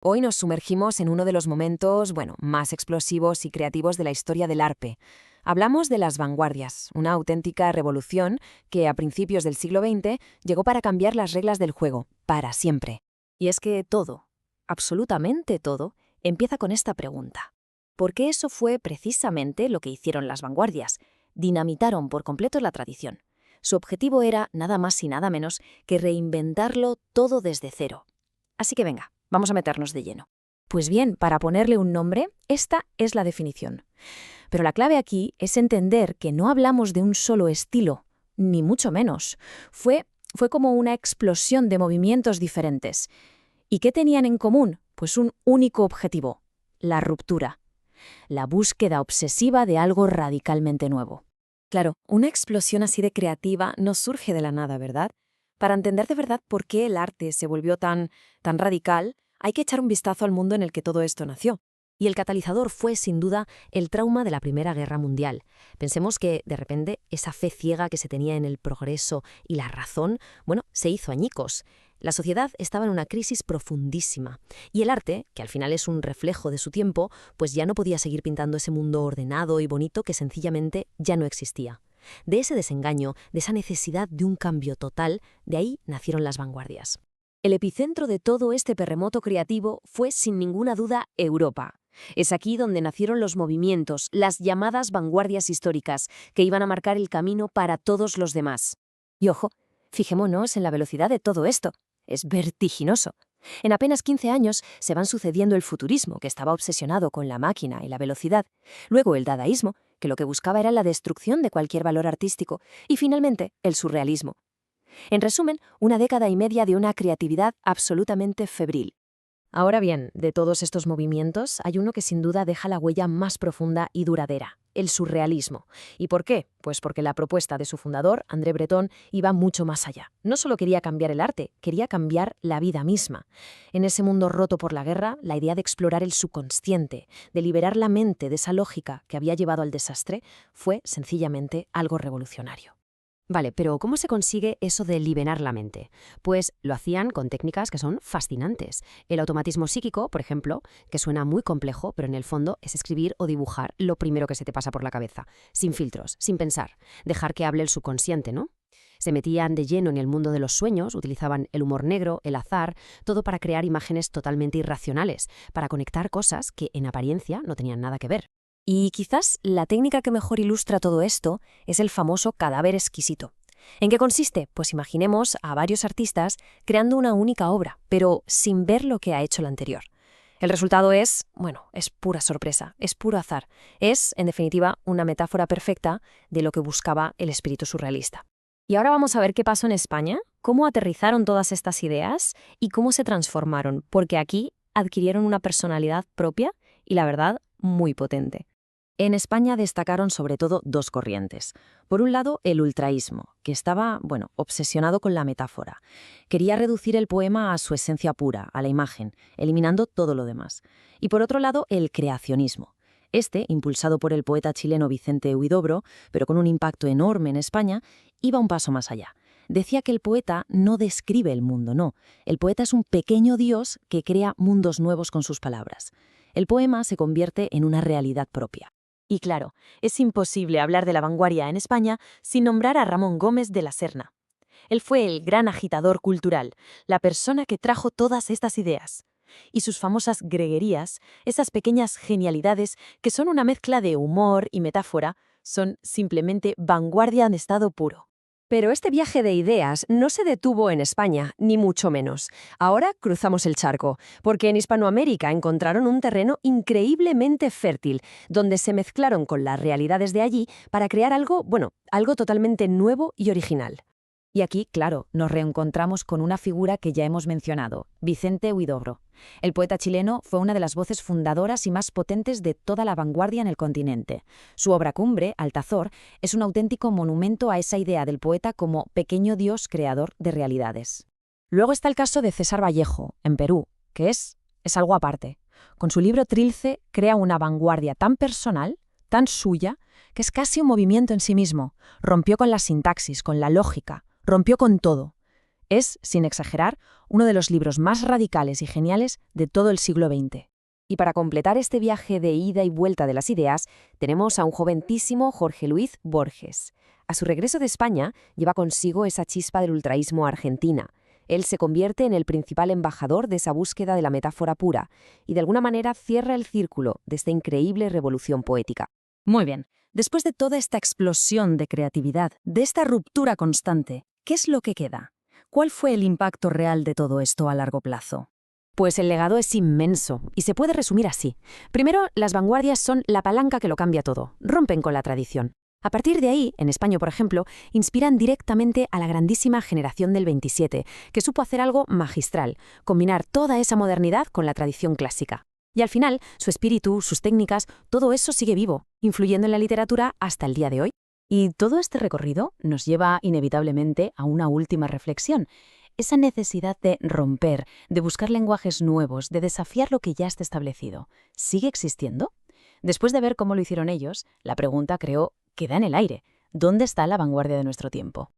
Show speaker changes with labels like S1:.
S1: Hoy nos sumergimos en uno de los momentos, más explosivos y creativos de la historia del arte. Hablamos de las vanguardias, una auténtica revolución que a principios del siglo XX llegó para cambiar las reglas del juego, para siempre.
S2: Y es que todo, absolutamente todo, empieza con esta pregunta. Porque eso fue precisamente lo que hicieron las vanguardias. Dinamitaron por completo la tradición. Su objetivo era nada más y nada menos que reinventarlo todo desde cero. Así que venga, vamos a meternos de lleno. Pues bien, para ponerle un nombre, esta es la definición. Pero la clave aquí es entender que no hablamos de un solo estilo, ni mucho menos. Fue como una explosión de movimientos diferentes. ¿Y qué tenían en común? Pues un único objetivo: la ruptura. La búsqueda obsesiva de algo radicalmente nuevo.
S1: Claro, una explosión así de creativa no surge de la nada, ¿verdad? Para entender de verdad por qué el arte se volvió tan radical, hay que echar un vistazo al mundo en el que todo esto nació.
S2: Y el catalizador fue, sin duda, el trauma de la Primera Guerra Mundial. Pensemos que, de repente, esa fe ciega que se tenía en el progreso y la razón, se hizo añicos. La sociedad estaba en una crisis profundísima. Y el arte, que al final es un reflejo de su tiempo, pues ya no podía seguir pintando ese mundo ordenado y bonito que sencillamente ya no existía. De ese desengaño, de esa necesidad de un cambio total, de ahí nacieron las vanguardias. El epicentro de todo este terremoto creativo fue, sin ninguna duda, Europa. Es aquí donde nacieron los movimientos, las llamadas vanguardias históricas, que iban a marcar el camino para todos los demás. Y ojo, fijémonos en la velocidad de todo esto. Es vertiginoso. En apenas 15 años se van sucediendo el futurismo, que estaba obsesionado con la máquina y la velocidad, luego el dadaísmo, que lo que buscaba era la destrucción de cualquier valor artístico, y finalmente el surrealismo. En resumen, una década y media de una creatividad absolutamente febril. Ahora bien, de todos estos movimientos, hay uno que sin duda deja la huella más profunda y duradera: el surrealismo. ¿Y por qué? Pues porque la propuesta de su fundador, André Breton, iba mucho más allá. No solo quería cambiar el arte, quería cambiar la vida misma. En ese mundo roto por la guerra, la idea de explorar el subconsciente, de liberar la mente de esa lógica que había llevado al desastre, fue sencillamente algo revolucionario.
S3: Vale, pero ¿cómo se consigue eso de liberar la mente? Pues lo hacían con técnicas que son fascinantes. El automatismo psíquico, por ejemplo, que suena muy complejo, pero en el fondo es escribir o dibujar lo primero que se te pasa por la cabeza, sin filtros, sin pensar, dejar que hable el subconsciente, ¿no? Se metían de lleno en el mundo de los sueños, utilizaban el humor negro, el azar, todo para crear imágenes totalmente irracionales, para conectar cosas que en apariencia no tenían nada que ver.
S2: Y quizás la técnica que mejor ilustra todo esto es el famoso cadáver exquisito. ¿En qué consiste? Pues imaginemos a varios artistas creando una única obra, pero sin ver lo que ha hecho el anterior. El resultado es pura sorpresa, es puro azar. Es, en definitiva, una metáfora perfecta de lo que buscaba el espíritu surrealista. Y ahora vamos a ver qué pasó en España, cómo aterrizaron todas estas ideas y cómo se transformaron, porque aquí adquirieron una personalidad propia y, la verdad, muy potente. En España destacaron sobre todo dos corrientes. Por un lado, el ultraísmo, que estaba, obsesionado con la metáfora. Quería reducir el poema a su esencia pura, a la imagen, eliminando todo lo demás. Y por otro lado, el creacionismo. Este, impulsado por el poeta chileno Vicente Huidobro, pero con un impacto enorme en España, iba un paso más allá. Decía que el poeta no describe el mundo, no. El poeta es un pequeño dios que crea mundos nuevos con sus palabras. El poema se convierte en una realidad propia. Y claro, es imposible hablar de la vanguardia en España sin nombrar a Ramón Gómez de la Serna. Él fue el gran agitador cultural, la persona que trajo todas estas ideas. Y sus famosas greguerías, esas pequeñas genialidades que son una mezcla de humor y metáfora, son simplemente vanguardia en estado puro.
S1: Pero este viaje de ideas no se detuvo en España, ni mucho menos. Ahora cruzamos el charco, porque en Hispanoamérica encontraron un terreno increíblemente fértil, donde se mezclaron con las realidades de allí para crear algo totalmente nuevo y original.
S2: Y aquí, claro, nos reencontramos con una figura que ya hemos mencionado, Vicente Huidobro. El poeta chileno fue una de las voces fundadoras y más potentes de toda la vanguardia en el continente. Su obra cumbre, Altazor, es un auténtico monumento a esa idea del poeta como pequeño dios creador de realidades. Luego está el caso de César Vallejo, en Perú, que es algo aparte. Con su libro Trilce crea una vanguardia tan personal, tan suya, que es casi un movimiento en sí mismo. Rompió con la sintaxis, con la lógica, rompió con todo.
S4: Es, sin exagerar, uno de los libros más radicales y geniales de todo el siglo XX.
S1: Y para completar este viaje de ida y vuelta de las ideas, tenemos a un joventísimo Jorge Luis Borges. A su regreso de España, lleva consigo esa chispa del ultraísmo argentina. Él se convierte en el principal embajador de esa búsqueda de la metáfora pura y de alguna manera cierra el círculo de esta increíble revolución poética.
S4: Muy bien. Después de toda esta explosión de creatividad, de esta ruptura constante, ¿qué es lo que queda? ¿Cuál fue el impacto real de todo esto a largo plazo?
S3: Pues el legado es inmenso y se puede resumir así. Primero, las vanguardias son la palanca que lo cambia todo, rompen con la tradición. A partir de ahí, en España, por ejemplo, inspiran directamente a la grandísima generación del 27, que supo hacer algo magistral, combinar toda esa modernidad con la tradición clásica. Y al final, su espíritu, sus técnicas, todo eso sigue vivo, influyendo en la literatura hasta el día de hoy.
S4: Y todo este recorrido nos lleva inevitablemente a una última reflexión. Esa necesidad de romper, de buscar lenguajes nuevos, de desafiar lo que ya está establecido, ¿sigue existiendo? Después de ver cómo lo hicieron ellos, la pregunta, creo, queda en el aire. ¿Dónde está la vanguardia de nuestro tiempo?